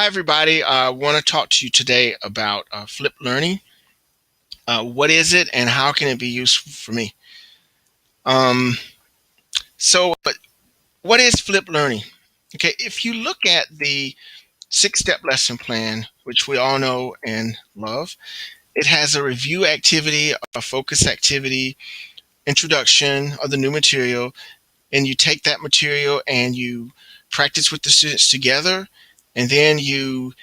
Hi, everybody. I want to talk to you today about flipped learning. What is it and how can it be useful for me? Um, but what is flipped learning? Okay, if you look at the six-step lesson plan, which we all know and love, it has a review activity, a focus activity, introduction of the new material, and you take that material and you practice with the students together, and then you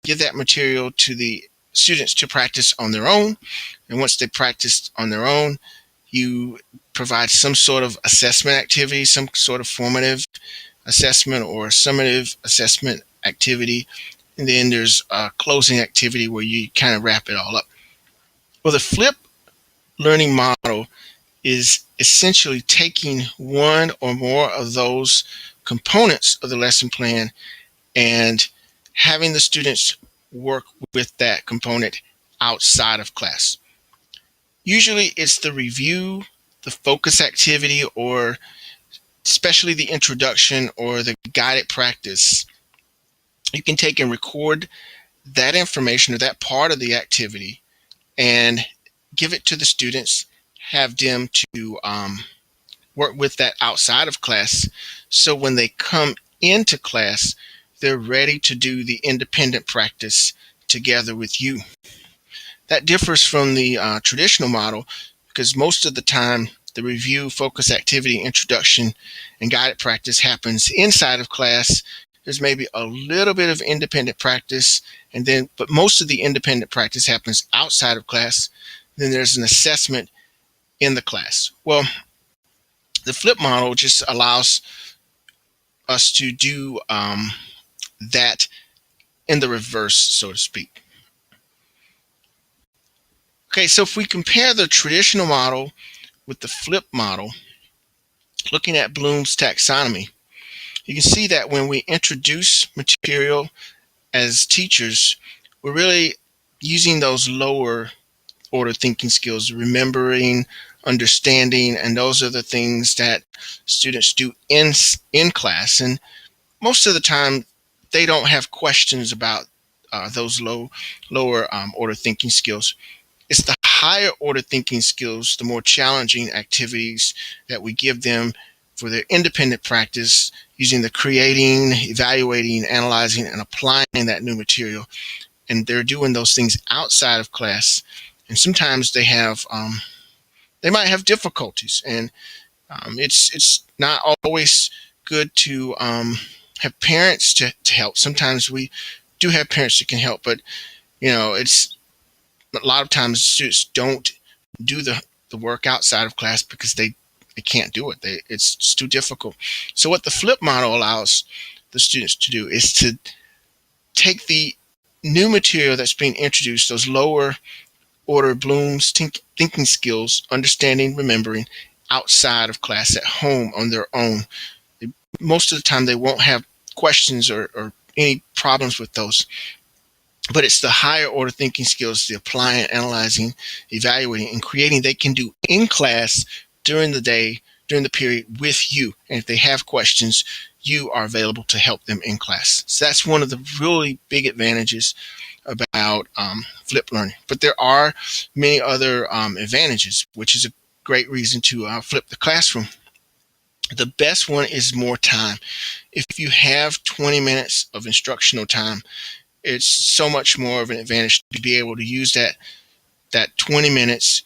give that material to the students to practice on their own. And once they practiced on their own, you provide some sort of assessment activity, some sort of formative assessment or summative assessment activity. And then there's a closing activity where you kind of wrap it all up. Well, the flip learning model is essentially taking one or more of those components of the lesson plan and having the students work with that component outside of class. Usually it's the review, the focus activity, or especially the introduction or the guided practice. You can take and record that information or that part of the activity and give it to the students, have them to work with that outside of class. So when they come into class, they're ready to do the independent practice together with you. That differs from the traditional model because most of the time the review, focus activity, introduction, and guided practice happens inside of class. There's maybe a little bit of independent practice, but most of the independent practice happens outside of class. Then there's an assessment in the class. Well, the flip model just allows us to do that in the reverse, so to speak. Okay, so if we compare the traditional model with the flip model, looking at Bloom's taxonomy, you can see that when we introduce material as teachers, we're really using those lower order thinking skills, remembering, understanding, and those are the things that students do in class. And most of the time, they don't have questions about those lower order thinking skills. It's the higher order thinking skills, the more challenging activities that we give them for their independent practice using the creating, evaluating, analyzing, and applying that new material. And they're doing those things outside of class. And sometimes they might have difficulties, and it's not always good to have parents to help. Sometimes we do have parents that can help, but it's a lot of times students don't do the work outside of class because they can't do it. It's just too difficult. So what the flip model allows the students to do is to take the new material that's being introduced, those lower order Bloom's thinking skills, understanding, remembering, outside of class at home on their own. Most of the time they won't have questions or any problems with those. But it's the higher order thinking skills, the applying, analyzing, evaluating, and creating they can do in class during the day, during the period with you. And if they have questions, you are available to help them in class. So that's one of the really big advantages about flip learning. But there are many other advantages, which is a great reason to flip the classroom. The best one is more time. If you have 20 minutes of instructional time, it's so much more of an advantage to be able to use that 20 minutes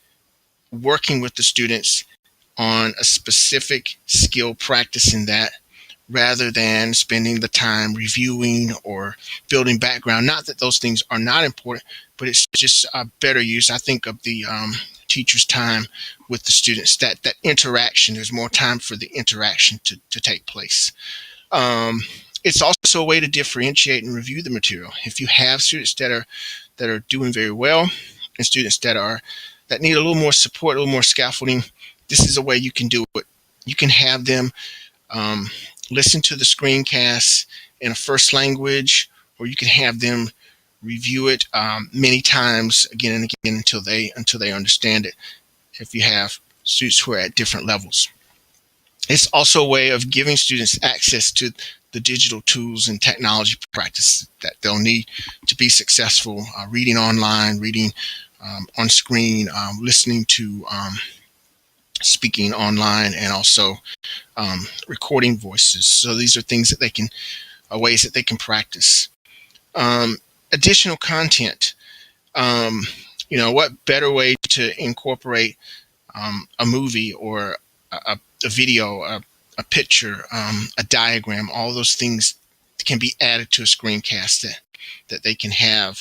working with the students on a specific skill, practicing that, rather than spending the time reviewing or building background. Not that those things are not important, but it's just a better use, I think, of the teacher's time with the students. That interaction, there's more time for the interaction to take place. It's also a way to differentiate and review the material. If you have students that are doing very well and students that need a little more support, a little more scaffolding, this is a way you can do it. You can have them listen to the screencast in a first language, or you can have them review it many times again and again until they understand it, if you have students who are at different levels. It's also a way of giving students access to the digital tools and technology practice that they'll need to be successful, reading online, reading on screen, listening to speaking online, and also recording voices. So these are things that they can, ways that they can practice. Um, Additional content. Um, what better way to incorporate a movie or a video, a picture, a diagram, all those things can be added to a screencast that they can have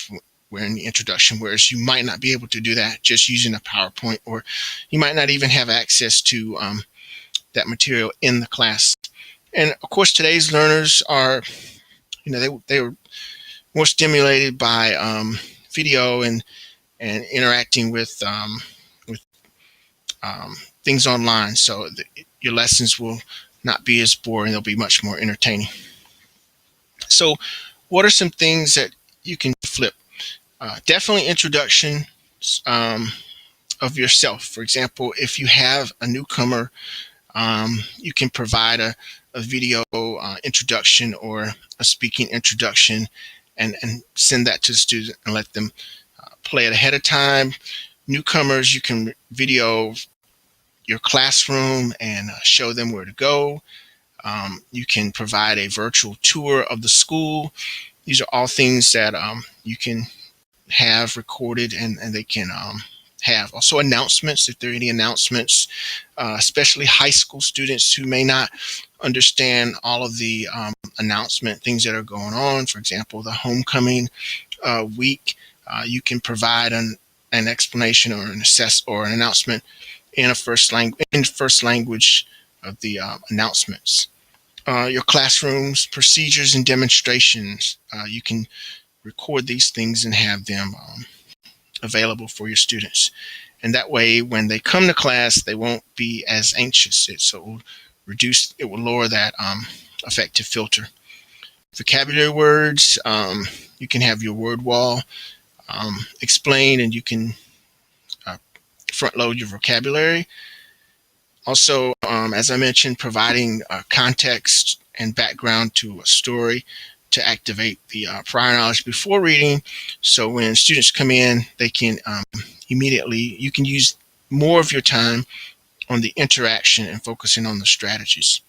where in the introduction, whereas you might not be able to do that just using a PowerPoint, or you might not even have access to that material in the class. And of course, today's learners are, they were more stimulated by video and interacting with things online. So your lessons will not be as boring; they'll be much more entertaining. So, what are some things that you can flip? Definitely introduction um, of yourself. For example, if you have a newcomer, you can provide a video introduction or a speaking introduction, and send that to the student and let them play it ahead of time. Newcomers, you can video your classroom and show them where to go. You can provide a virtual tour of the school. These are all things that you can have recorded, and they can have also announcements if there are any announcements, especially high school students who may not understand all of the announcement things that are going on. For example, the homecoming week, you can provide an explanation or an announcement in first language of the announcements. Your classrooms, procedures, and demonstrations. You can record these things and have them available for your students. And that way, when they come to class, they won't be as anxious. It will lower that affective filter. Vocabulary words, you can have your word wall explain, and you can front load your vocabulary. Also, as I mentioned, providing context and background to a story to activate the prior knowledge before reading. So when students come in, they can you can use more of your time on the interaction and focusing on the strategies.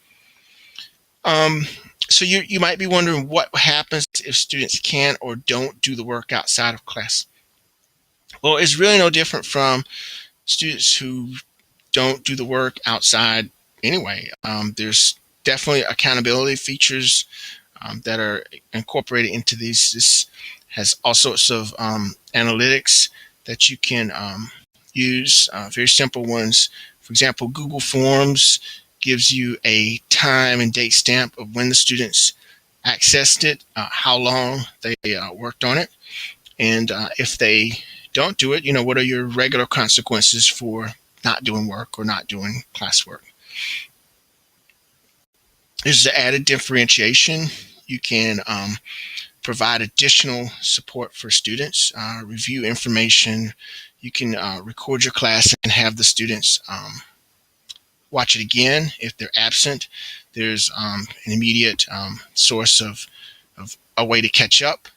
Um, so you might be wondering what happens if students can or don't do the work outside of class. Well, it's really no different from students who don't do the work outside anyway. There's definitely accountability features that are incorporated into these. This has all sorts of analytics that you can use, very simple ones. For example, Google Forms gives you a time and date stamp of when the students accessed it, how long they worked on it, and if they don't do it, what are your regular consequences for not doing work or not doing classwork. There's the added differentiation. You can provide additional support for students, review information. You can record your class and have the students watch it again if they're absent. There's an immediate source of a way to catch up.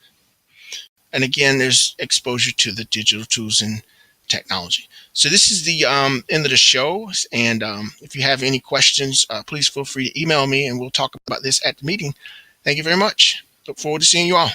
And again, there's exposure to the digital tools and technology. So this is the end of the show. And if you have any questions, please feel free to email me and we'll talk about this at the meeting. Thank you very much. Look forward to seeing you all.